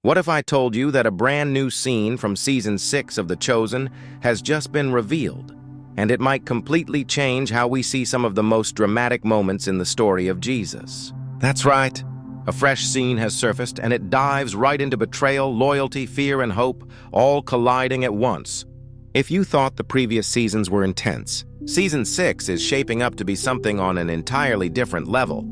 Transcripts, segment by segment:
What if I told you that a brand new scene from Season 6 of The Chosen has just been revealed, and it might completely change how we see some of the most dramatic moments in the story of Jesus? That's right. A fresh scene has surfaced, and it dives right into betrayal, loyalty, fear, and hope, all colliding at once. If you thought the previous seasons were intense, Season 6 is shaping up to be something on an entirely different level.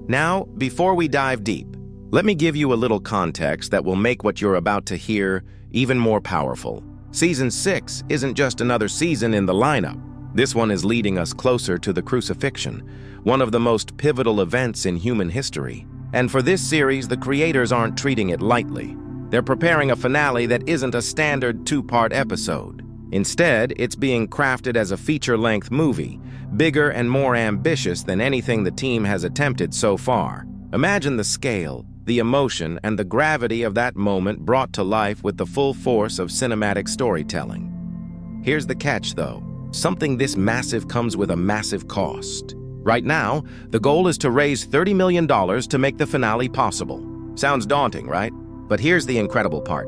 Now, before we dive deep, let me give you a little context that will make what you're about to hear even more powerful. Season 6 isn't just another season in the lineup. This one is leading us closer to the crucifixion, one of the most pivotal events in human history. And for this series, the creators aren't treating it lightly. They're preparing a finale that isn't a standard two-part episode. Instead, it's being crafted as a feature-length movie, bigger and more ambitious than anything the team has attempted so far. Imagine the scale, the emotion, and the gravity of that moment brought to life with the full force of cinematic storytelling. Here's the catch, though. Something this massive comes with a massive cost. Right now, the goal is to raise $30 million to make the finale possible. Sounds daunting, right? But here's the incredible part.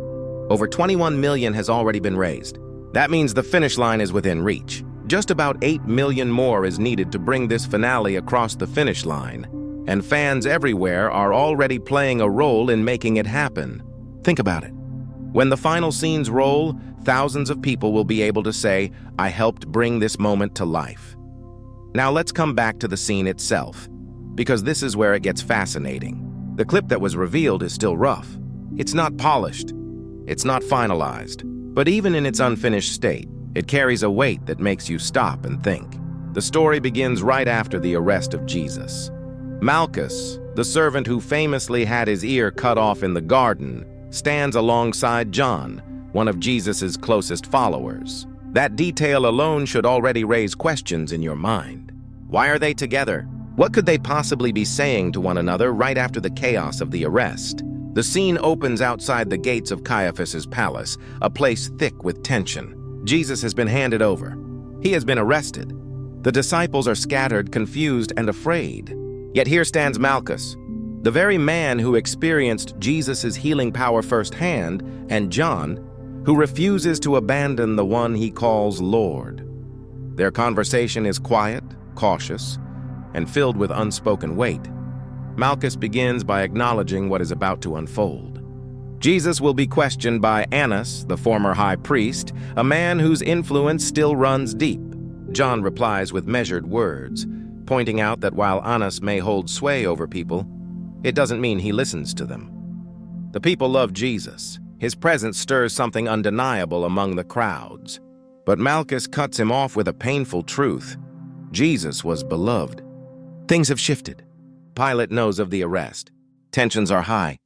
Over $21 million has already been raised. That means the finish line is within reach. Just about $8 million more is needed to bring this finale across the finish line, and fans everywhere are already playing a role in making it happen. Think about it. When the final scenes roll, thousands of people will be able to say, "I helped bring this moment to life." Now let's come back to the scene itself, because this is where it gets fascinating. The clip that was revealed is still rough. It's not polished. It's not finalized. But even in its unfinished state, it carries a weight that makes you stop and think. The story begins right after the arrest of Jesus. Malchus, the servant who famously had his ear cut off in the garden, stands alongside John, one of Jesus's closest followers. That detail alone should already raise questions in your mind. Why are they together? What could they possibly be saying to one another right after the chaos of the arrest? The scene opens outside the gates of Caiaphas's palace, a place thick with tension. Jesus has been handed over. He has been arrested. The disciples are scattered, confused, and afraid. Yet here stands Malchus, the very man who experienced Jesus' healing power firsthand, and John, who refuses to abandon the one he calls Lord. Their conversation is quiet, cautious, and filled with unspoken weight. Malchus begins by acknowledging what is about to unfold. Jesus will be questioned by Annas, the former high priest, a man whose influence still runs deep. John replies with measured words, pointing out that while Annas may hold sway over people, it doesn't mean he listens to them. The people love Jesus. His presence stirs something undeniable among the crowds. But Malchus cuts him off with a painful truth. Jesus was beloved. Things have shifted. Pilate knows of the arrest. Tensions are high.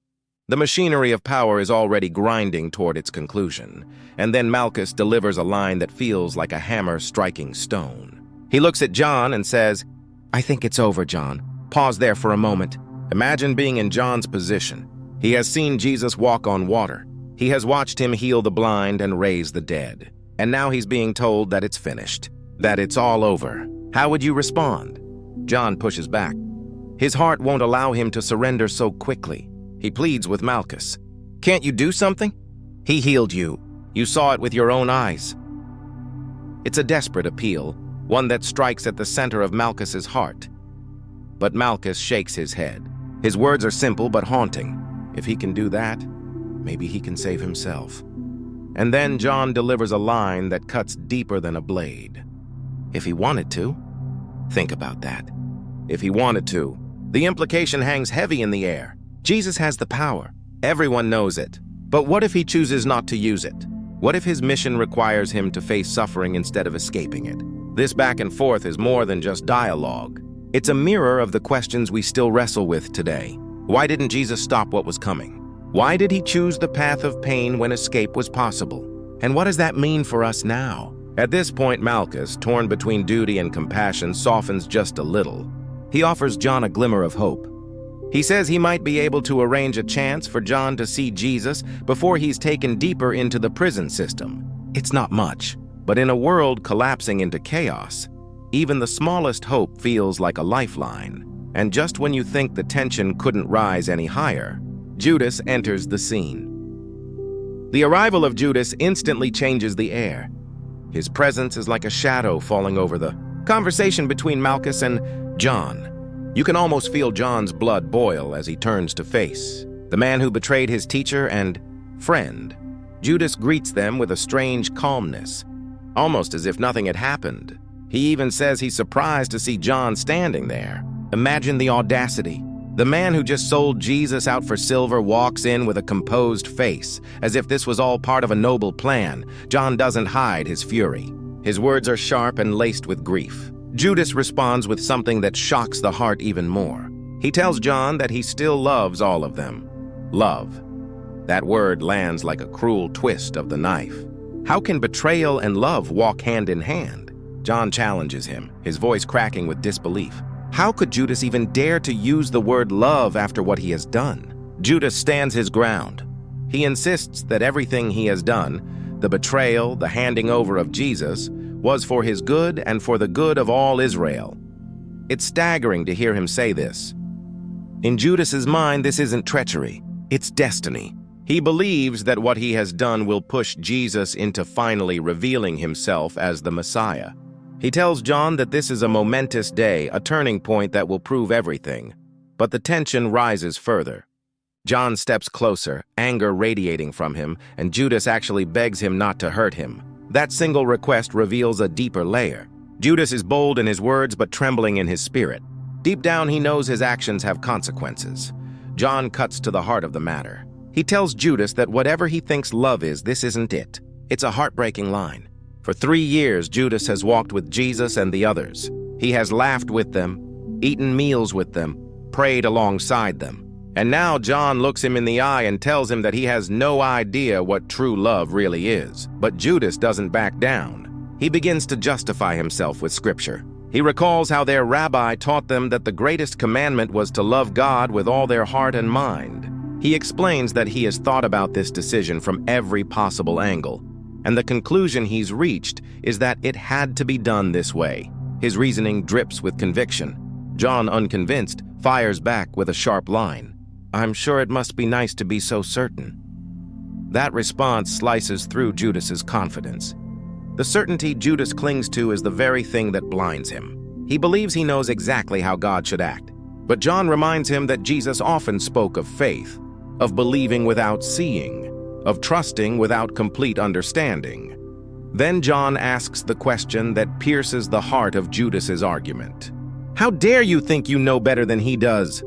The machinery of power is already grinding toward its conclusion. And then Malchus delivers a line that feels like a hammer striking stone. He looks at John and says, "I think it's over, John." Pause there for a moment. Imagine being in John's position. He has seen Jesus walk on water. He has watched him heal the blind and raise the dead. And now he's being told that it's finished, that it's all over. How would you respond? John pushes back. His heart won't allow him to surrender so quickly. He pleads with Malchus. "Can't you do something? He healed you. You saw it with your own eyes." It's a desperate appeal, one that strikes at the center of Malchus's heart. But Malchus shakes his head. His words are simple but haunting. If he can do that, maybe he can save himself. And then John delivers a line that cuts deeper than a blade. If he wanted to. Think about that. If he wanted to. The implication hangs heavy in the air. Jesus has the power. Everyone knows it. But what if he chooses not to use it? What if his mission requires him to face suffering instead of escaping it? This back and forth is more than just dialogue. It's a mirror of the questions we still wrestle with today. Why didn't Jesus stop what was coming? Why did he choose the path of pain when escape was possible? And what does that mean for us now? At this point, Malchus, torn between duty and compassion, softens just a little. He offers John a glimmer of hope. He says he might be able to arrange a chance for John to see Jesus before he's taken deeper into the prison system. It's not much, but in a world collapsing into chaos, even the smallest hope feels like a lifeline. And just when you think the tension couldn't rise any higher, Judas enters the scene. The arrival of Judas instantly changes the air. His presence is like a shadow falling over the conversation between Malchus and John. You can almost feel John's blood boil as he turns to face the man who betrayed his teacher and friend. Judas greets them with a strange calmness, almost as if nothing had happened. He even says he's surprised to see John standing there. Imagine the audacity. The man who just sold Jesus out for silver walks in with a composed face, as if this was all part of a noble plan. John doesn't hide his fury. His words are sharp and laced with grief. Judas responds with something that shocks the heart even more. He tells John that he still loves all of them. Love. That word lands like a cruel twist of the knife. How can betrayal and love walk hand in hand? John challenges him, his voice cracking with disbelief. How could Judas even dare to use the word love after what he has done? Judas stands his ground. He insists that everything he has done, the betrayal, the handing over of Jesus, was for his good and for the good of all Israel. It's staggering to hear him say this. In Judas's mind, this isn't treachery, it's destiny. He believes that what he has done will push Jesus into finally revealing himself as the Messiah. He tells John that this is a momentous day, a turning point that will prove everything. But the tension rises further. John steps closer, anger radiating from him, and Judas actually begs him not to hurt him. That single request reveals a deeper layer. Judas is bold in his words but trembling in his spirit. Deep down, he knows his actions have consequences. John cuts to the heart of the matter. He tells Judas that whatever he thinks love is, this isn't it. It's a heartbreaking line. For 3 years, Judas has walked with Jesus and the others. He has laughed with them, eaten meals with them, prayed alongside them. And now John looks him in the eye and tells him that he has no idea what true love really is. But Judas doesn't back down. He begins to justify himself with Scripture. He recalls how their rabbi taught them that the greatest commandment was to love God with all their heart and mind. He explains that he has thought about this decision from every possible angle, and the conclusion he's reached is that it had to be done this way. His reasoning drips with conviction. John, unconvinced, fires back with a sharp line. I'm sure it must be nice to be so certain. That response slices through Judas's confidence. The certainty Judas clings to is the very thing that blinds him. He believes he knows exactly how God should act. But John reminds him that Jesus often spoke of faith, of believing without seeing, of trusting without complete understanding. Then John asks the question that pierces the heart of Judas's argument. How dare you think you know better than he does?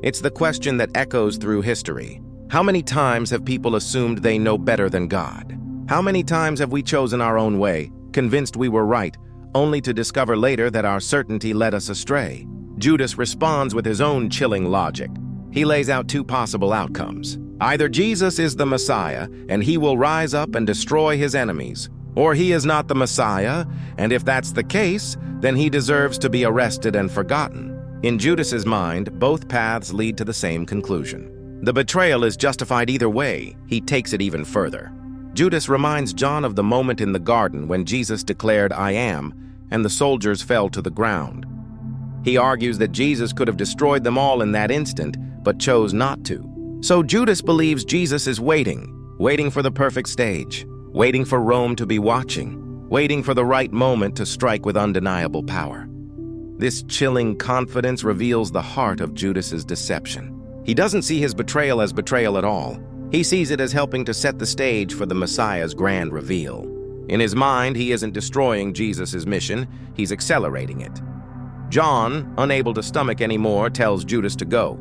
It's the question that echoes through history. How many times have people assumed they know better than God? How many times have we chosen our own way, convinced we were right, only to discover later that our certainty led us astray? Judas responds with his own chilling logic. He lays out 2 possible outcomes. Either Jesus is the Messiah, and he will rise up and destroy his enemies, or he is not the Messiah, and if that's the case, then he deserves to be arrested and forgotten. In Judas's mind, both paths lead to the same conclusion. The betrayal is justified either way. He takes it even further. Judas reminds John of the moment in the garden when Jesus declared, "I am," and the soldiers fell to the ground. He argues that Jesus could have destroyed them all in that instant, but chose not to. So Judas believes Jesus is waiting for the perfect stage, waiting for Rome to be watching, waiting for the right moment to strike with undeniable power. This chilling confidence reveals the heart of Judas's deception. He doesn't see his betrayal as betrayal at all. He sees it as helping to set the stage for the Messiah's grand reveal. In his mind, he isn't destroying Jesus' mission, he's accelerating it. John, unable to stomach anymore, tells Judas to go.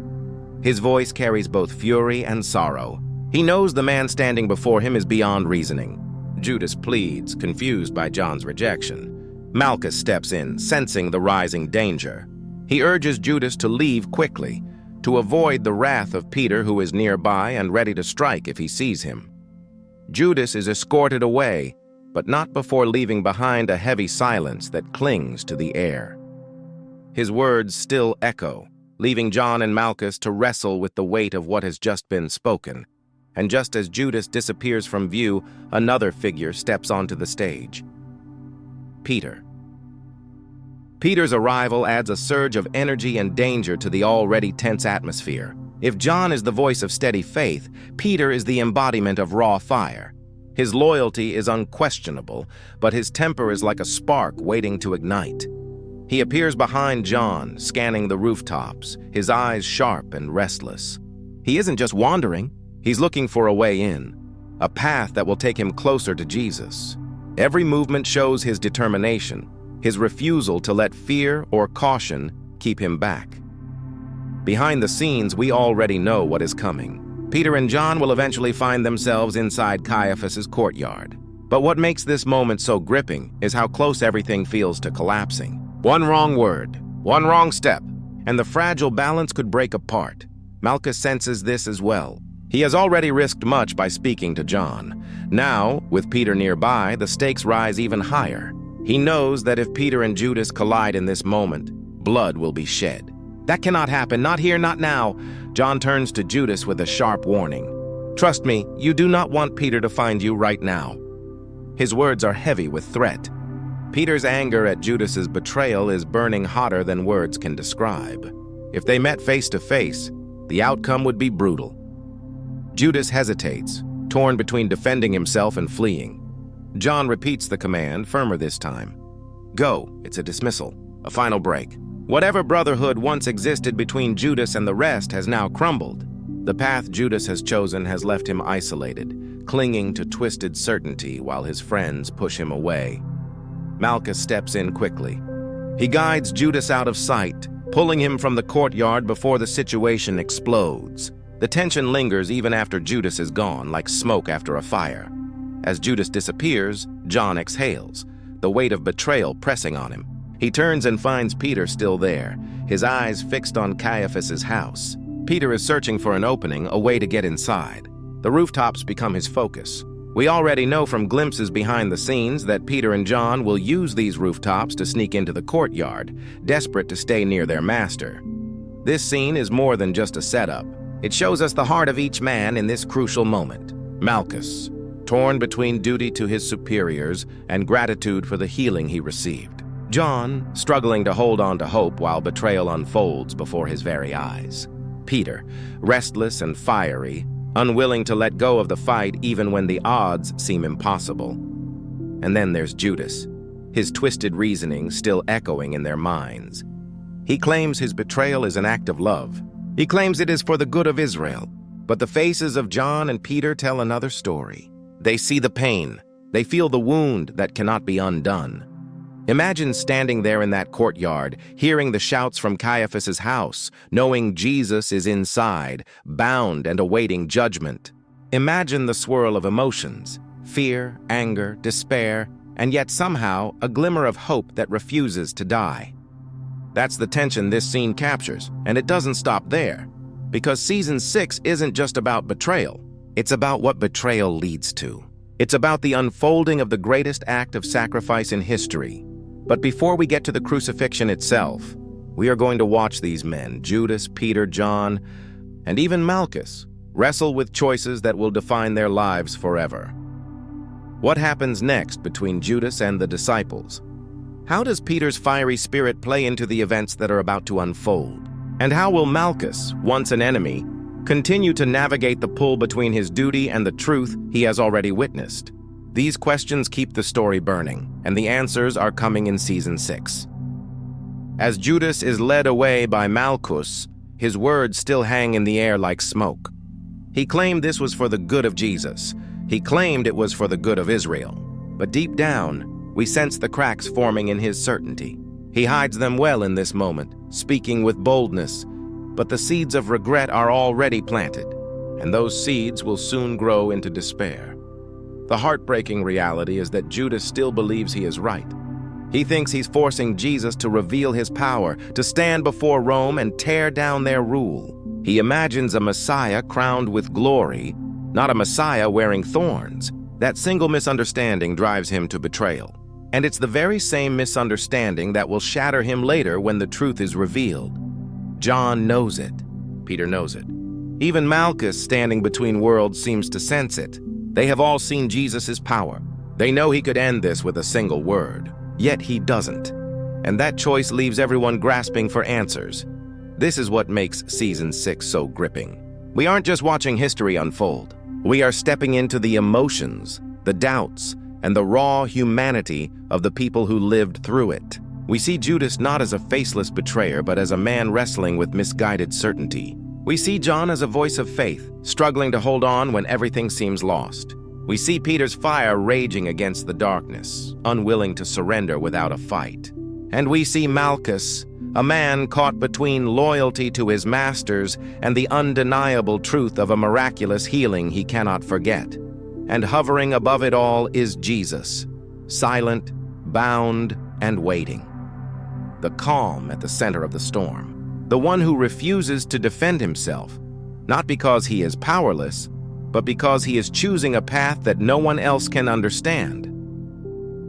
His voice carries both fury and sorrow. He knows the man standing before him is beyond reasoning. Judas pleads, confused by John's rejection. Malchus steps in, sensing the rising danger. He urges Judas to leave quickly, to avoid the wrath of Peter, who is nearby and ready to strike if he sees him. Judas is escorted away, but not before leaving behind a heavy silence that clings to the air. His words still echo, leaving John and Malchus to wrestle with the weight of what has just been spoken. And just as Judas disappears from view, another figure steps onto the stage. Peter. Peter's arrival adds a surge of energy and danger to the already tense atmosphere. If John is the voice of steady faith, Peter is the embodiment of raw fire. His loyalty is unquestionable, but his temper is like a spark waiting to ignite. He appears behind John, scanning the rooftops, his eyes sharp and restless. He isn't just wandering, he's looking for a way in, a path that will take him closer to Jesus. Every movement shows his determination, his refusal to let fear or caution keep him back. Behind the scenes, we already know what is coming. Peter and John will eventually find themselves inside Caiaphas's courtyard. But what makes this moment so gripping is how close everything feels to collapsing. One wrong word, one wrong step, and the fragile balance could break apart. Malchus senses this as well. He has already risked much by speaking to John. Now, with Peter nearby, the stakes rise even higher. He knows that if Peter and Judas collide in this moment, blood will be shed. That cannot happen, not here, not now. John turns to Judas with a sharp warning. Trust me, you do not want Peter to find you right now. His words are heavy with threat. Peter's anger at Judas's betrayal is burning hotter than words can describe. If they met face to face, the outcome would be brutal. Judas hesitates, torn between defending himself and fleeing. John repeats the command, firmer this time. Go, it's a dismissal, a final break. Whatever brotherhood once existed between Judas and the rest has now crumbled. The path Judas has chosen has left him isolated, clinging to twisted certainty while his friends push him away. Malchus steps in quickly. He guides Judas out of sight, pulling him from the courtyard before the situation explodes. The tension lingers even after Judas is gone, like smoke after a fire. As Judas disappears, John exhales, the weight of betrayal pressing on him. He turns and finds Peter still there, his eyes fixed on Caiaphas's house. Peter is searching for an opening, a way to get inside. The rooftops become his focus. We already know from glimpses behind the scenes that Peter and John will use these rooftops to sneak into the courtyard, desperate to stay near their master. This scene is more than just a setup. It shows us the heart of each man in this crucial moment. Malchus, torn between duty to his superiors and gratitude for the healing he received. John, struggling to hold on to hope while betrayal unfolds before his very eyes. Peter, restless and fiery, unwilling to let go of the fight even when the odds seem impossible. And then there's Judas, his twisted reasoning still echoing in their minds. He claims his betrayal is an act of love. He claims it is for the good of Israel. But the faces of John and Peter tell another story. They see the pain. They feel the wound that cannot be undone. Imagine standing there in that courtyard, hearing the shouts from Caiaphas's house, knowing Jesus is inside, bound and awaiting judgment. Imagine the swirl of emotions, fear, anger, despair, and yet somehow a glimmer of hope that refuses to die. That's the tension this scene captures, and it doesn't stop there. Because Season 6 isn't just about betrayal, it's about what betrayal leads to. It's about the unfolding of the greatest act of sacrifice in history. But before we get to the crucifixion itself, we are going to watch these men, Judas, Peter, John, and even Malchus, wrestle with choices that will define their lives forever. What happens next between Judas and the disciples? How does Peter's fiery spirit play into the events that are about to unfold? And how will Malchus, once an enemy, continue to navigate the pull between his duty and the truth he has already witnessed? These questions keep the story burning, and the answers are coming in Season 6. As Judas is led away by Malchus, his words still hang in the air like smoke. He claimed this was for the good of Jesus. He claimed it was for the good of Israel. But deep down, we sense the cracks forming in his certainty. He hides them well in this moment, speaking with boldness, but the seeds of regret are already planted, and those seeds will soon grow into despair. The heartbreaking reality is that Judas still believes he is right. He thinks he's forcing Jesus to reveal his power, to stand before Rome and tear down their rule. He imagines a Messiah crowned with glory, not a Messiah wearing thorns. That single misunderstanding drives him to betrayal. And it's the very same misunderstanding that will shatter him later when the truth is revealed. John knows it. Peter knows it. Even Malchus, standing between worlds, seems to sense it. They have all seen Jesus' power. They know he could end this with a single word. Yet he doesn't. And that choice leaves everyone grasping for answers. This is what makes Season 6 so gripping. We aren't just watching history unfold. We are stepping into the emotions, the doubts, and the raw humanity of the people who lived through it. We see Judas not as a faceless betrayer, but as a man wrestling with misguided certainty. We see John as a voice of faith, struggling to hold on when everything seems lost. We see Peter's fire raging against the darkness, unwilling to surrender without a fight. And we see Malchus, a man caught between loyalty to his masters and the undeniable truth of a miraculous healing he cannot forget. And hovering above it all is Jesus, silent, bound, and waiting. The calm at the center of the storm. The one who refuses to defend himself, not because he is powerless, but because he is choosing a path that no one else can understand.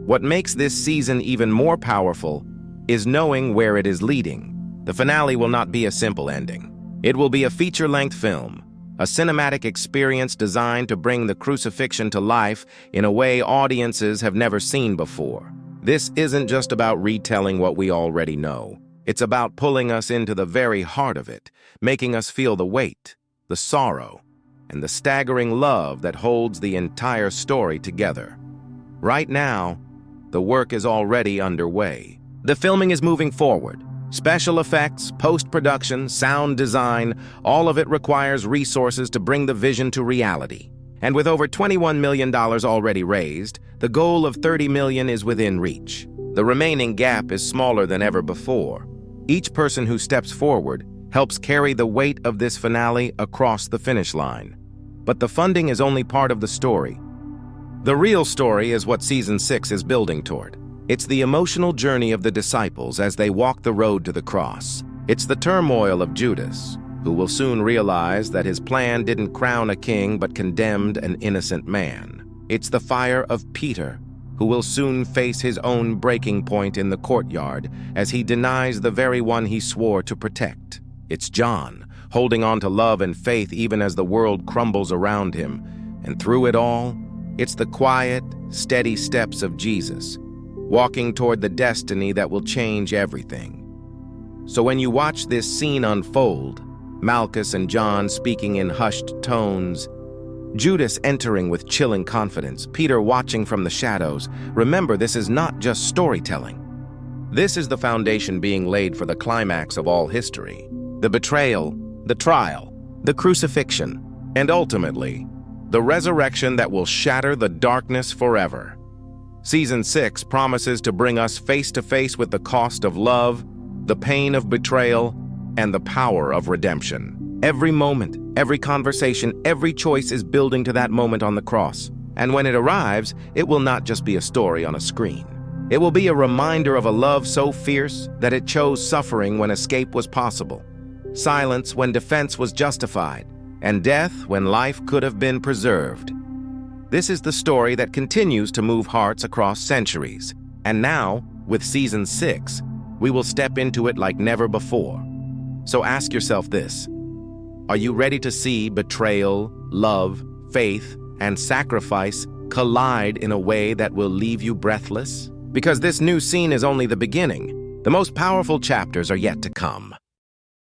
What makes this season even more powerful is knowing where it is leading. The finale will not be a simple ending. It will be a feature-length film, a cinematic experience designed to bring the crucifixion to life in a way audiences have never seen before. This isn't just about retelling what we already know. It's about pulling us into the very heart of it, making us feel the weight, the sorrow, and the staggering love that holds the entire story together. Right now, the work is already underway. The filming is moving forward. Special effects, post-production, sound design, all of it requires resources to bring the vision to reality. And with over $21 million already raised, the goal of $30 million is within reach. The remaining gap is smaller than ever before. Each person who steps forward helps carry the weight of this finale across the finish line. But the funding is only part of the story. The real story is what Season 6 is building toward. It's the emotional journey of the disciples as they walk the road to the cross. It's the turmoil of Judas, who will soon realize that his plan didn't crown a king but condemned an innocent man. It's the fire of Peter, who will soon face his own breaking point in the courtyard as he denies the very one he swore to protect. It's John, holding on to love and faith even as the world crumbles around him. And through it all, it's the quiet, steady steps of Jesus, walking toward the destiny that will change everything. So when you watch this scene unfold, Malchus and John speaking in hushed tones, Judas entering with chilling confidence, Peter watching from the shadows, remember, this is not just storytelling. This is the foundation being laid for the climax of all history. The betrayal, the trial, the crucifixion, and ultimately, the resurrection that will shatter the darkness forever. Season 6 promises to bring us face to face with the cost of love, the pain of betrayal, and the power of redemption. Every moment, every conversation, every choice is building to that moment on the cross. And when it arrives, it will not just be a story on a screen. It will be a reminder of a love so fierce that it chose suffering when escape was possible, silence when defense was justified, and death when life could have been preserved. This is the story that continues to move hearts across centuries. And now, with Season 6, we will step into it like never before. So ask yourself this: are you ready to see betrayal, love, faith, and sacrifice collide in a way that will leave you breathless? Because this new scene is only the beginning. The most powerful chapters are yet to come.